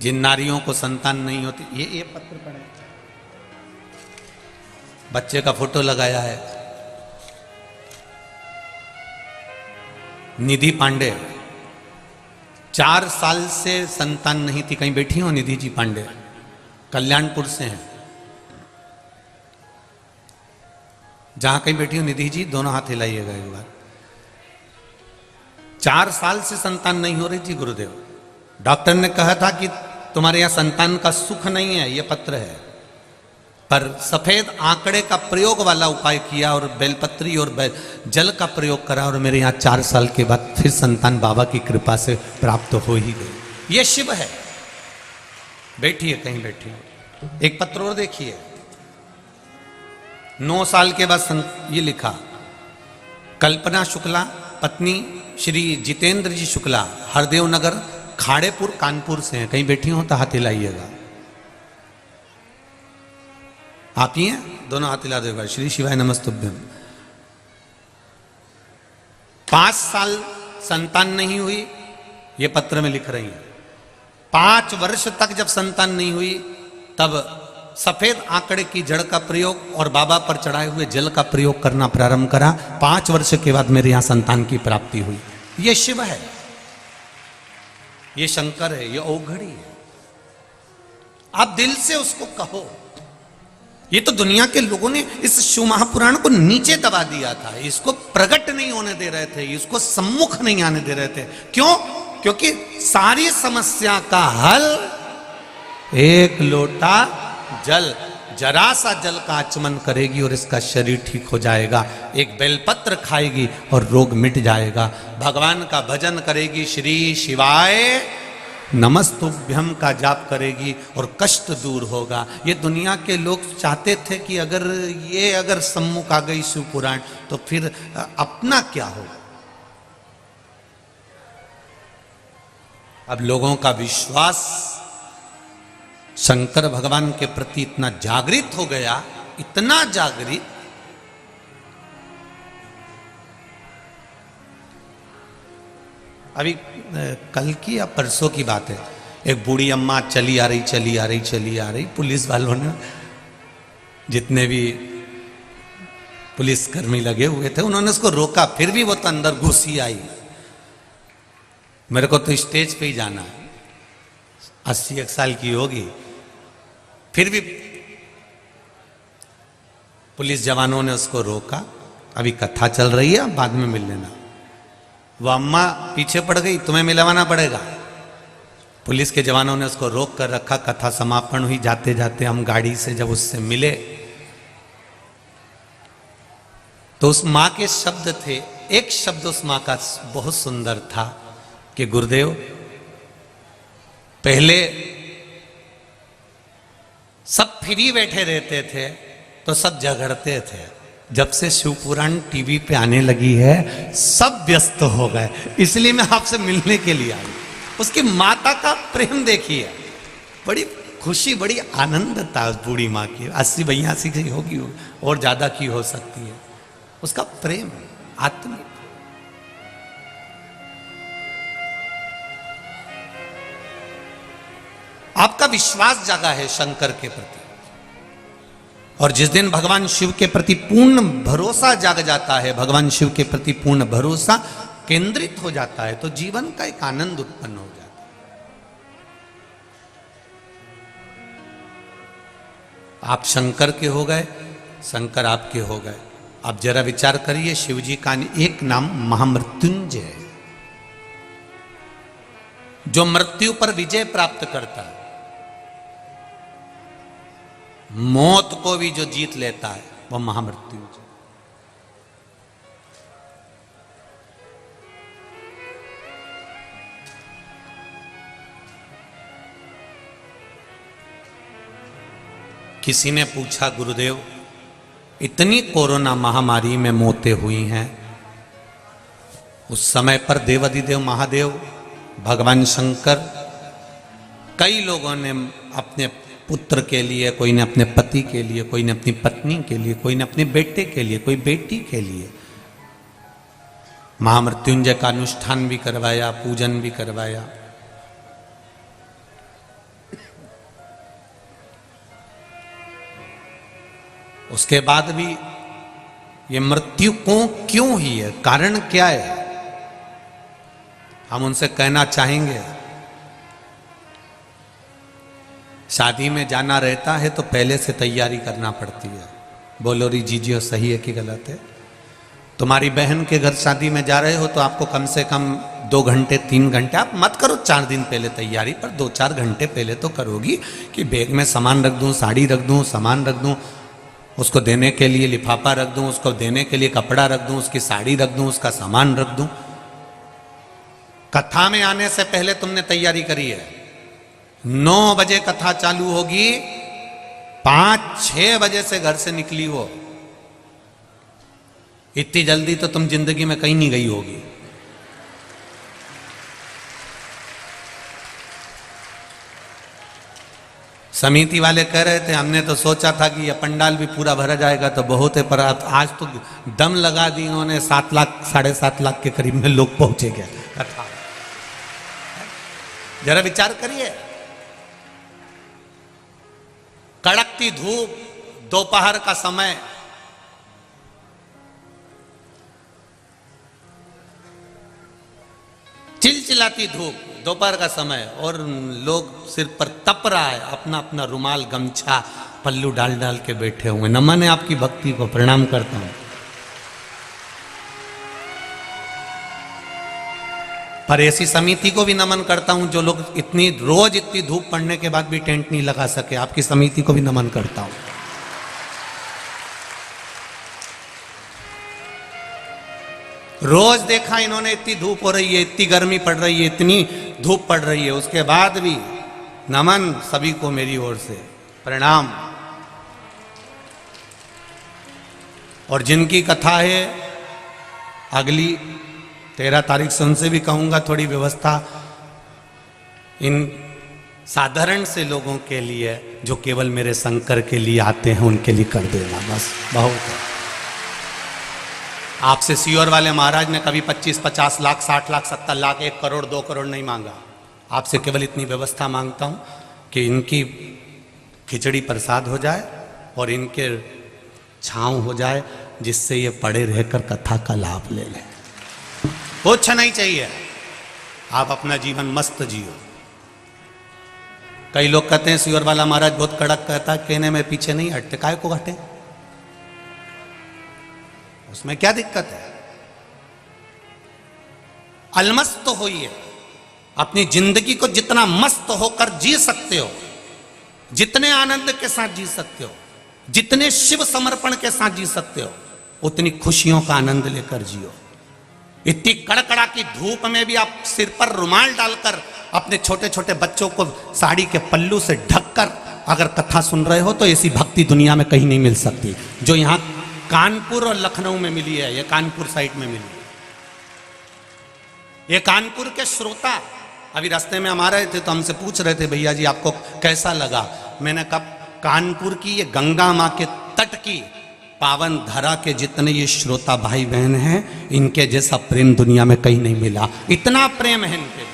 जिन नारियों को संतान नहीं होती, ये पत्र पढ़े, बच्चे का फोटो लगाया है, निधि पांडे, 4 साल से संतान नहीं थी। कहीं बैठी हो निधि जी पांडे, कल्याणपुर से हैं। जहां कहीं बैठी हो निधि जी, दोनों हाथ हिलाइएगा एक बार। 4 साल से संतान नहीं हो रही थी गुरुदेव। डॉक्टर ने कहा था कि तुम्हारे यहां संतान का सुख नहीं है, यह पत्र है। पर सफेद आंकड़े का प्रयोग वाला उपाय किया और बेलपत्री और जल का प्रयोग करा और मेरे यहाँ 4 साल के बाद फिर संतान बाबा की कृपा से प्राप्त हो ही गई। ये शिव है। बैठिए, कहीं बैठिए। एक पत्र और देखिए, 9 साल के बाद ये लिखा, कल्पना शुक्ला पत्नी श्री जितेंद्र जी शुक्ला, हरदेव नगर खाड़ेपुर कानपुर से हैं। कहीं बैठी हो तो हाथ हिलाइएगा। आप ही हैं? दोनों हाथ हिला देगा। श्री शिवाय नमस्तुभ्यम। 5 साल संतान नहीं हुई, ये पत्र में लिख रही हैं। 5 वर्ष तक जब संतान नहीं हुई, तब सफेद आंकड़े की जड़ का प्रयोग और बाबा पर चढ़ाए हुए जल का प्रयोग करना प्रारंभ करा। 5 वर्ष के बाद मेरे यहां संतान की प्राप्ति हुई। ये शिव है, ये शंकर है, ये औघड़ी है। आप दिल से उसको कहो। ये तो दुनिया के लोगों ने इस शिव महापुराण को नीचे दबा दिया था, इसको प्रकट नहीं होने दे रहे थे, इसको सम्मुख नहीं आने दे रहे थे। क्यों? क्योंकि सारी समस्या का हल एक लोटा जल, जरा सा जल का आचमन करेगी और इसका शरीर ठीक हो जाएगा। एक बेलपत्र खाएगी और रोग मिट जाएगा। भगवान का भजन करेगी, श्री शिवाय नमस्तुभ्यम का जाप करेगी और कष्ट दूर होगा। ये दुनिया के लोग चाहते थे कि अगर सम्मुख आ गई शिव पुराण तो फिर अपना क्या हो। अब लोगों का विश्वास शंकर भगवान के प्रति इतना जागृत हो गया, इतना जागृत, अभी कल की या परसों की बात है, एक बूढ़ी अम्मा चली आ रही, पुलिस वालों ने, जितने भी पुलिसकर्मी लगे हुए थे, उन्होंने उसको रोका, फिर भी वो तो अंदर घुसी आई। मेरे को तो स्टेज पे ही जाना है, 80 साल की होगी, फिर भी पुलिस जवानों ने उसको रोका। अभी कथा चल रही है, बाद में मिल लेना। वो अम्मा पीछे पड़ गई, तुम्हें मिलवाना पड़ेगा। पुलिस के जवानों ने उसको रोक कर रखा। कथा समापन हुई। जाते जाते हम गाड़ी से जब उससे मिले तो उस मां के शब्द थे, एक शब्द उस मां का बहुत सुंदर था कि गुरुदेव, पहले सब फ्री बैठे रहते थे तो सब झगड़ते थे, जब से शिवपुराण टीवी पे आने लगी है सब व्यस्त हो गए, इसलिए मैं आपसे मिलने के लिए आई। उसकी माता का प्रेम देखिए, बड़ी खुशी, बड़ी आनंद था उस बूढ़ी माँ की। 80-82 की होगी और ज्यादा की हो सकती है। उसका प्रेम आत्मिक। आपका विश्वास जागा है शंकर के प्रति, और जिस दिन भगवान शिव के प्रति पूर्ण भरोसा जाग जाता है, भगवान शिव के प्रति पूर्ण भरोसा केंद्रित हो जाता है, तो जीवन का एक आनंद उत्पन्न हो जाता है। आप शंकर के हो गए, शंकर आपके हो गए। आप जरा विचार करिए, शिव जी का एक नाम महामृत्युंजय है, जो मृत्यु पर विजय प्राप्त करता है, मौत को भी जो जीत लेता है, वह महामृत्युंजय। किसी ने पूछा, गुरुदेव, इतनी कोरोना महामारी में मौतें हुई हैं, उस समय पर देवाधिदेव महादेव भगवान शंकर, कई लोगों ने अपने पुत्र के लिए, कोई ने अपने पति के लिए, कोई ने अपनी पत्नी के लिए, कोई ने अपने बेटे के लिए, कोई बेटी के लिए महामृत्युंजय का अनुष्ठान भी करवाया, पूजन भी करवाया। उसके बाद भी ये मृत्यु को क्यों ही है, कारण क्या है, हम उनसे कहना चाहेंगे। शादी में जाना रहता है तो पहले से तैयारी करना पड़ती है। बोलो री जीजियो, सही है कि गलत है? तुम्हारी बहन के घर शादी में जा रहे हो तो आपको कम से कम 2 घंटे 3 घंटे, आप मत करो 4 दिन पहले तैयारी, पर 2-4 घंटे पहले तो करोगी कि बैग में सामान रख दूं, साड़ी रख दूं, सामान रख दूं, उसको देने के लिए लिफाफा रख दूं, उसको देने के लिए कपड़ा रख दूं, उसकी साड़ी रख दूं, उसका सामान रख दूं। कथा में आने से पहले तुमने तैयारी करी है। 9 बजे कथा चालू होगी, 5-6 बजे से घर से निकली हो, इतनी जल्दी तो तुम जिंदगी में कहीं नहीं गई होगी। समिति वाले कह रहे थे हमने तो सोचा था कि यह पंडाल भी पूरा भरा जाएगा तो बहुत है, पर आज तो दम लगा दी उन्होंने, 7 लाख 7.5 लाख के करीब में लोग पहुंचे गए कथा। जरा विचार करिए, कड़कती धूप, दोपहर का समय, चिलचिलाती धूप, दोपहर का समय, और लोग सिर पर तप रहा है, अपना अपना रुमाल गमछा पल्लू डाल डाल के बैठे हुए। नमन है आपकी भक्ति को, प्रणाम करता हूं। पर ऐसी समिति को भी नमन करता हूं जो लोग रोज इतनी धूप पड़ने के बाद भी टेंट नहीं लगा सके। आपकी समिति को भी नमन करता हूं। रोज देखा इन्होंने, इतनी धूप हो रही है, इतनी गर्मी पड़ रही है, इतनी धूप पड़ रही है, उसके बाद भी नमन सभी को मेरी ओर से, प्रणाम। और जिनकी कथा है अगली 13 तारीख से, उनसे भी कहूंगा थोड़ी व्यवस्था इन साधारण से लोगों के लिए जो केवल मेरे शंकर के लिए आते हैं उनके लिए कर देना, बस बहुत है। आपसे सीहोर वाले महाराज ने कभी 25-50 लाख, 60 लाख, 70 लाख, 1 करोड़, 2 करोड़ नहीं मांगा। आपसे केवल इतनी व्यवस्था मांगता हूं कि इनकी खिचड़ी प्रसाद हो जाए और इनके छांव हो जाए, जिससे ये पड़े रहकर कथा का लाभ ले लें। कुछ नहीं चाहिए, आप अपना जीवन मस्त जियो। कई लोग कहते हैं सीहोर वाला महाराज बहुत कड़क कहता है, कहने में पीछे नहीं हटते, काहे को हटे, उसमें क्या दिक्कत है? अलमस्त होइए, अपनी जिंदगी को जितना मस्त होकर जी सकते हो, जितने आनंद के साथ जी सकते हो, जितने शिव समर्पण के साथ जी सकते हो, उतनी खुशियों का आनंद लेकर जियो। इतनी कड़कड़ा की धूप में भी आप सिर पर रुमाल डालकर अपने छोटे छोटे बच्चों को साड़ी के पल्लू से ढककर अगर कथा सुन रहे हो तो ऐसी भक्ति दुनिया में कहीं नहीं मिल सकती जो यहां कानपुर और लखनऊ में मिली है। ये कानपुर साइड में मिली। ये कानपुर के श्रोता अभी रास्ते में हम आ रहे थे तो हमसे पूछ रहे थे, भैया जी आपको कैसा लगा? मैंने कहा कानपुर की ये गंगा माँ के तट की पावन धरा के जितने ये श्रोता भाई बहन हैं, इनके जैसा प्रेम दुनिया में कहीं नहीं मिला। इतना प्रेम है इनके लिए।